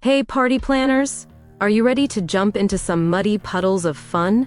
Hey party planners! Are you ready to jump into some muddy puddles of fun?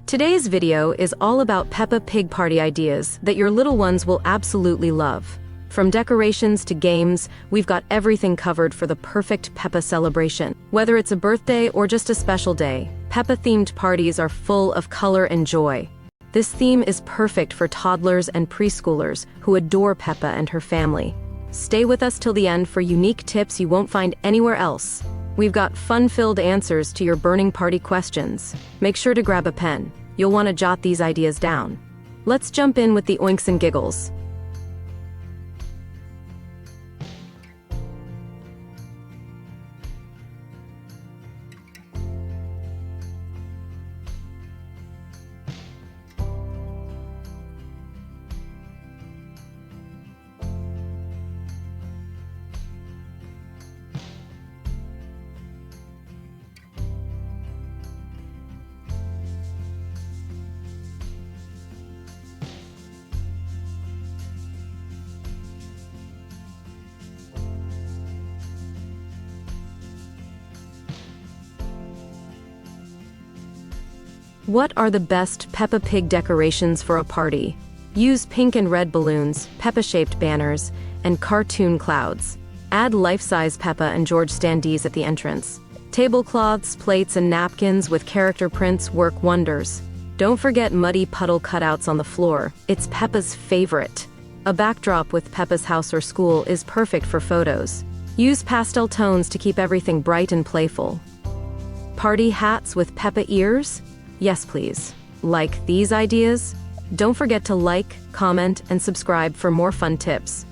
Today's video is all about Peppa Pig party ideas that your little ones will absolutely love. From decorations to games, we've got everything covered for the perfect Peppa celebration. Whether it's a birthday or just a special day, Peppa-themed parties are full of color and joy. This theme is perfect for toddlers and preschoolers who adore Peppa and her family. Stay with us till the end for unique tips you won't find anywhere else. We've got fun-filled answers to your burning party questions. Make sure to grab a pen. You'll want to jot these ideas down. Let's jump in with the oinks and giggles. What are the best Peppa Pig decorations for a party? Use pink and red balloons, Peppa-shaped banners, and cartoon clouds. Add life-size Peppa and George standees at the entrance. Tablecloths, plates, and napkins with character prints work wonders. Don't forget muddy puddle cutouts on the floor. It's Peppa's favorite. A backdrop with Peppa's house or school is perfect for photos. Use pastel tones to keep everything bright and playful. Party hats with Peppa ears? Yes, please. Like these ideas? Don't forget to like, comment, and subscribe for more fun tips.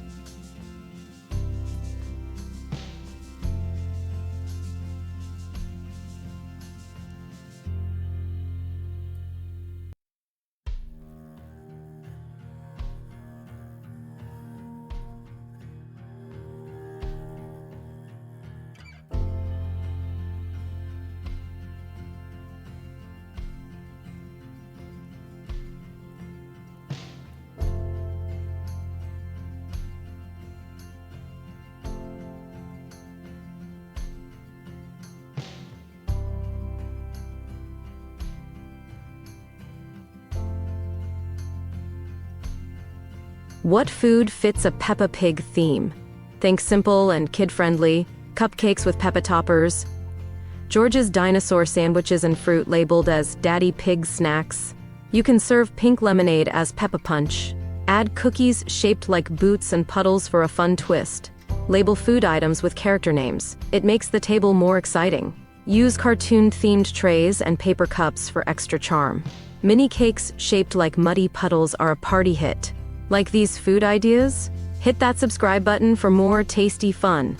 What food fits a Peppa Pig theme? Think simple and kid-friendly, cupcakes with Peppa toppers, George's dinosaur sandwiches and fruit labeled as Daddy Pig snacks. You can serve pink lemonade as Peppa Punch. Add cookies shaped like boots and puddles for a fun twist. Label food items with character names. It makes the table more exciting. Use cartoon-themed trays and paper cups for extra charm. Mini cakes shaped like muddy puddles are a party hit. Like these food ideas? Hit that subscribe button for more tasty fun.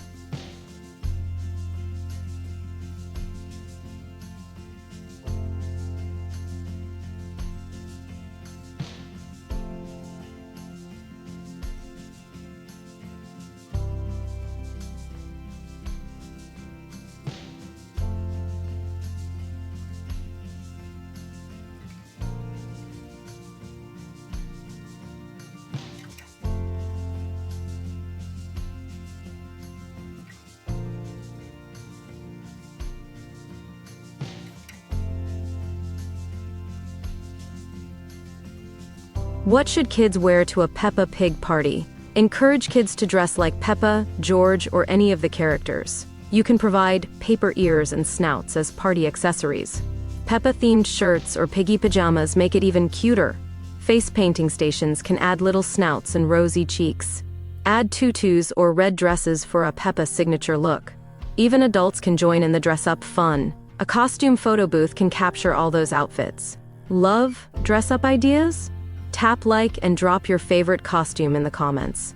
What should kids wear to a Peppa Pig party? Encourage kids to dress like Peppa, George, or any of the characters. You can provide paper ears and snouts as party accessories. Peppa-themed shirts or piggy pajamas make it even cuter. Face painting stations can add little snouts and rosy cheeks. Add tutus or red dresses for a Peppa signature look. Even adults can join in the dress-up fun. A costume photo booth can capture all those outfits. Love dress-up ideas? Tap like and drop your favorite costume in the comments.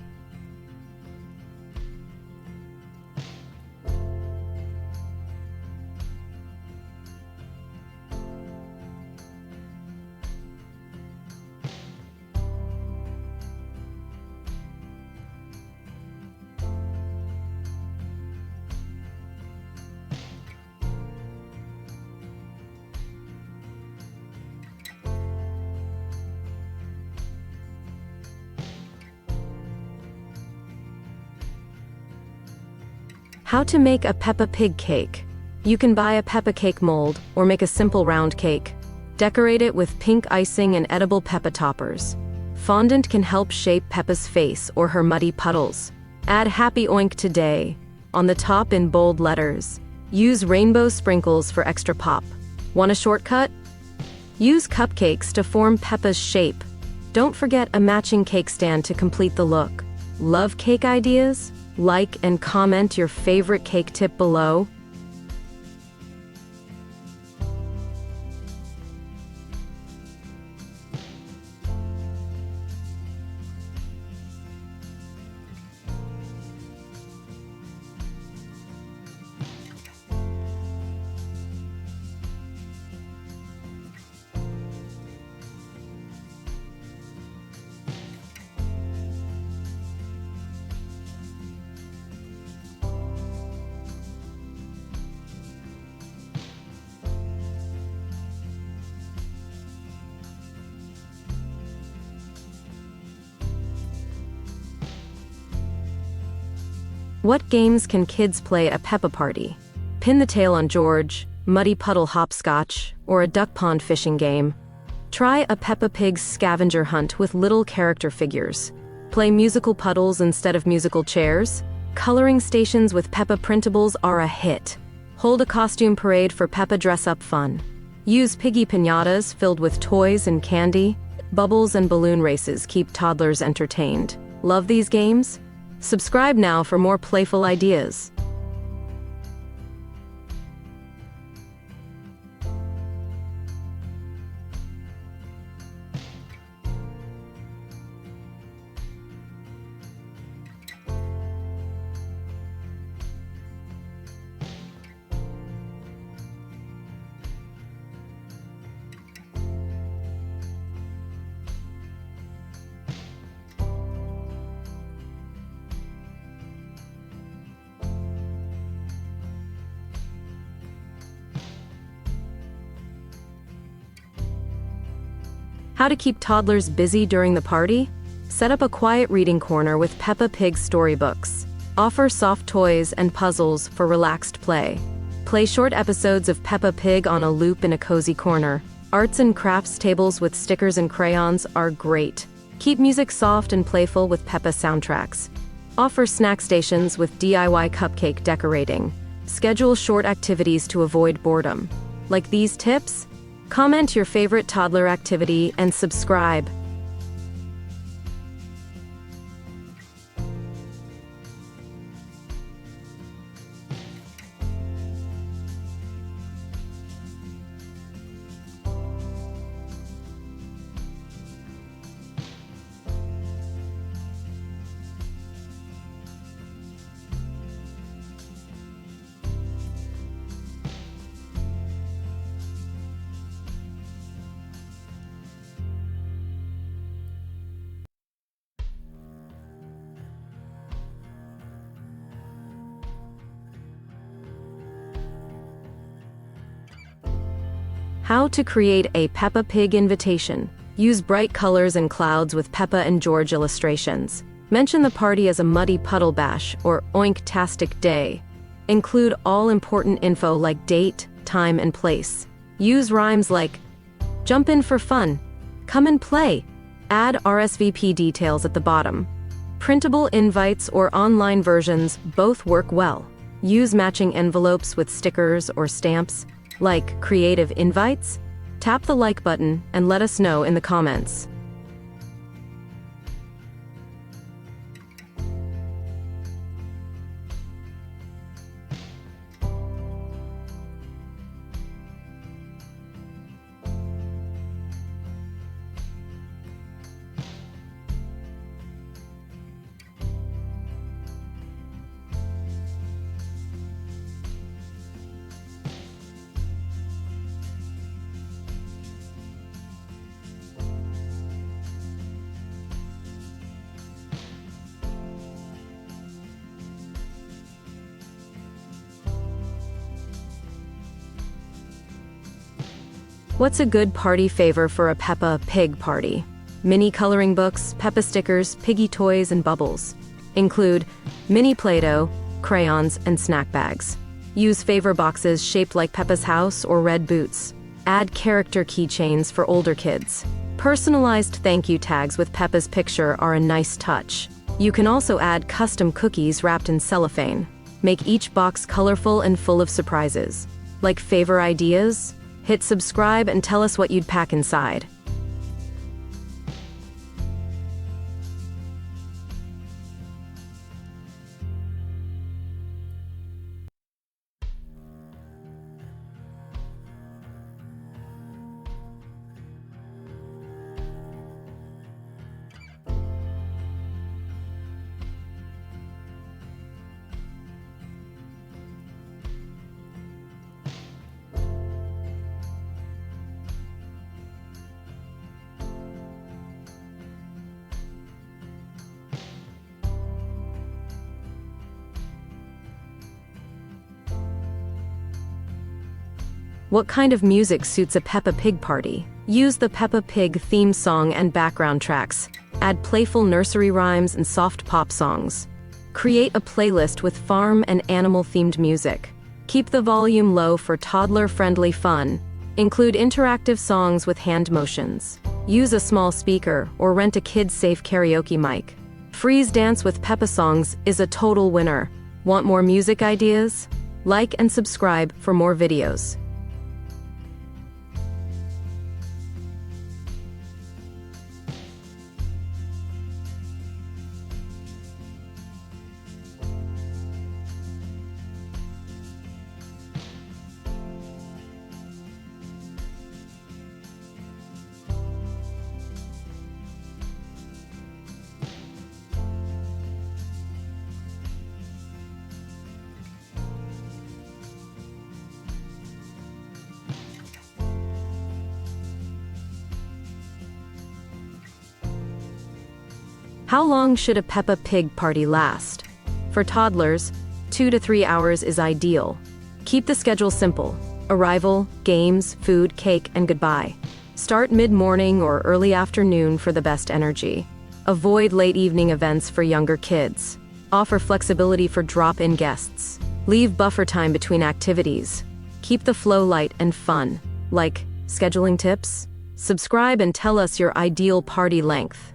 How to make a Peppa Pig cake. You can buy a Peppa cake mold or make a simple round cake. Decorate it with pink icing and edible Peppa toppers. Fondant can help shape Peppa's face or her muddy puddles. Add Happy Oink today on the top in bold letters. Use rainbow sprinkles for extra pop. Want a shortcut? Use cupcakes to form Peppa's shape. Don't forget a matching cake stand to complete the look. Love cake ideas? Like and comment your favorite cake tip below. What games can kids play at a Peppa party? Pin the tail on George, muddy puddle hopscotch, or a duck pond fishing game. Try a Peppa Pig scavenger hunt with little character figures. Play musical puddles instead of musical chairs. Coloring stations with Peppa printables are a hit. Hold a costume parade for Peppa dress-up fun. Use piggy piñatas filled with toys and candy. Bubbles and balloon races keep toddlers entertained. Love these games? Subscribe now for more playful ideas. How to keep toddlers busy during the party? Set up a quiet reading corner with Peppa Pig storybooks. Offer soft toys and puzzles for relaxed play. Play short episodes of Peppa Pig on a loop in a cozy corner. Arts and crafts tables with stickers and crayons are great. Keep music soft and playful with Peppa soundtracks. Offer snack stations with DIY cupcake decorating. Schedule short activities to avoid boredom. Like these tips? Comment your favorite toddler activity and subscribe. How to create a Peppa Pig invitation. Use bright colors and clouds with Peppa and George illustrations. Mention the party as a muddy puddle bash or oink-tastic day. Include all important info like date, time, and place. Use rhymes like, jump in for fun, come and play. Add RSVP details at the bottom. Printable invites or online versions both work well. Use matching envelopes with stickers or stamps. Like creative invites? Tap the like button and let us know in the comments. What's a good party favor for a Peppa Pig party? Mini coloring books, Peppa stickers, piggy toys, and bubbles. Include mini Play-Doh, crayons, and snack bags. Use favor boxes shaped like Peppa's house or red boots. Add character keychains for older kids. Personalized thank you tags with Peppa's picture are a nice touch. You can also add custom cookies wrapped in cellophane. Make each box colorful and full of surprises. Like favor ideas? Hit subscribe and tell us what you'd pack inside. What kind of music suits a Peppa Pig party? Use the Peppa Pig theme song and background tracks. Add playful nursery rhymes and soft pop songs. Create a playlist with farm and animal-themed music. Keep the volume low for toddler-friendly fun. Include interactive songs with hand motions. Use a small speaker or rent a kid-safe karaoke mic. Freeze dance with Peppa songs is a total winner. Want more music ideas? Like and subscribe for more videos. How long should a Peppa Pig party last? For toddlers, 2 to 3 hours is ideal. Keep the schedule simple. Arrival, games, food, cake, and goodbye. Start mid-morning or early afternoon for the best energy. Avoid late evening events for younger kids. Offer flexibility for drop-in guests. Leave buffer time between activities. Keep the flow light and fun. Like scheduling tips? Subscribe and tell us your ideal party length.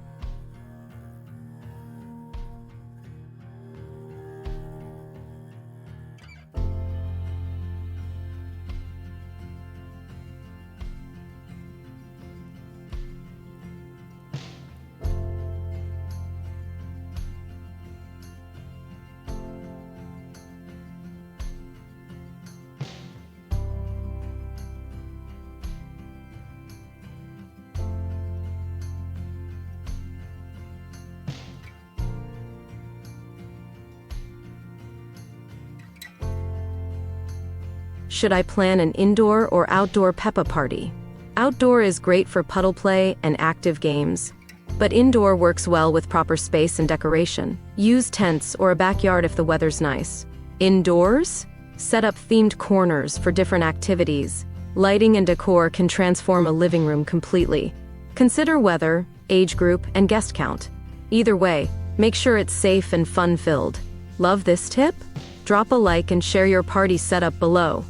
Should I plan an indoor or outdoor Peppa party? Outdoor is great for puddle play and active games, but indoor works well with proper space and decoration. Use tents or a backyard if the weather's nice. Indoors? Set up themed corners for different activities. Lighting and decor can transform a living room completely. Consider weather, age group, and guest count. Either way, make sure it's safe and fun-filled. Love this tip? Drop a like and share your party setup below.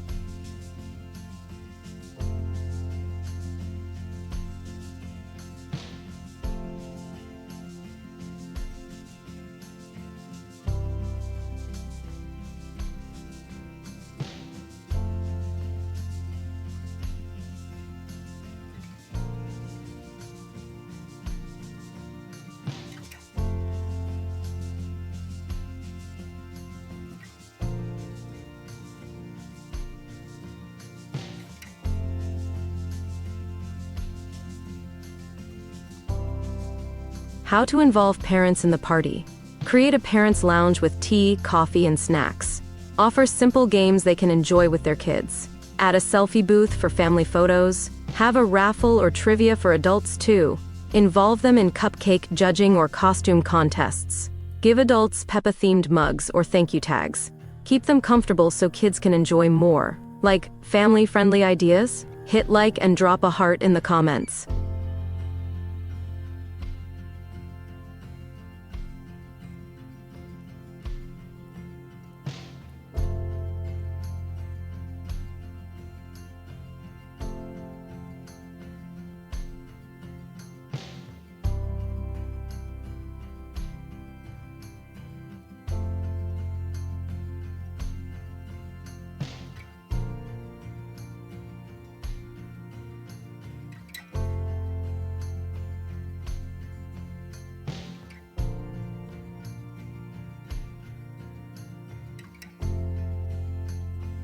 How to involve parents in the party. Create a parents' lounge with tea, coffee, and snacks. Offer simple games they can enjoy with their kids. Add a selfie booth for family photos. Have a raffle or trivia for adults too. Involve them in cupcake judging or costume contests. Give adults Peppa-themed mugs or thank you tags. Keep them comfortable so kids can enjoy more. Like family-friendly ideas? Hit like and drop a heart in the comments.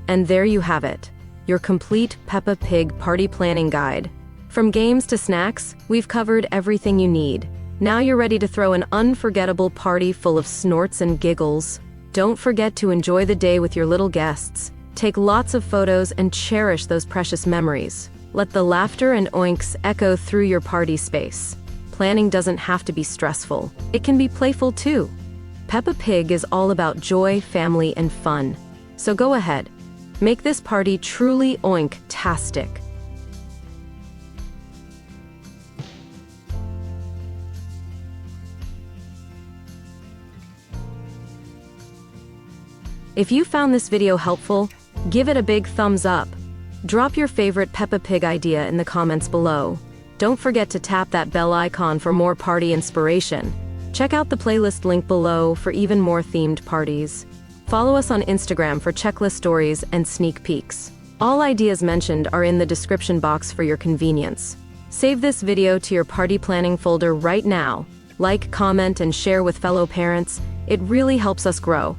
And there you have it, your complete Peppa Pig party planning guide. From games to snacks, we've covered everything you need. Now you're ready to throw an unforgettable party full of snorts and giggles. Don't forget to enjoy the day with your little guests. Take lots of photos and cherish those precious memories. Let the laughter and oinks echo through your party space. Planning doesn't have to be stressful. It can be playful too. Peppa Pig is all about joy, family, and fun. So go ahead, make this party truly oink-tastic. If you found this video helpful, give it a big thumbs up. Drop your favorite Peppa Pig idea in the comments below. Don't forget to tap that bell icon for more party inspiration. Check out the playlist link below for even more themed parties. Follow us on Instagram for checklist stories and sneak peeks. All ideas mentioned are in the description box for your convenience. Save this video to your party planning folder right now. Like, comment, and share with fellow parents. It really helps us grow.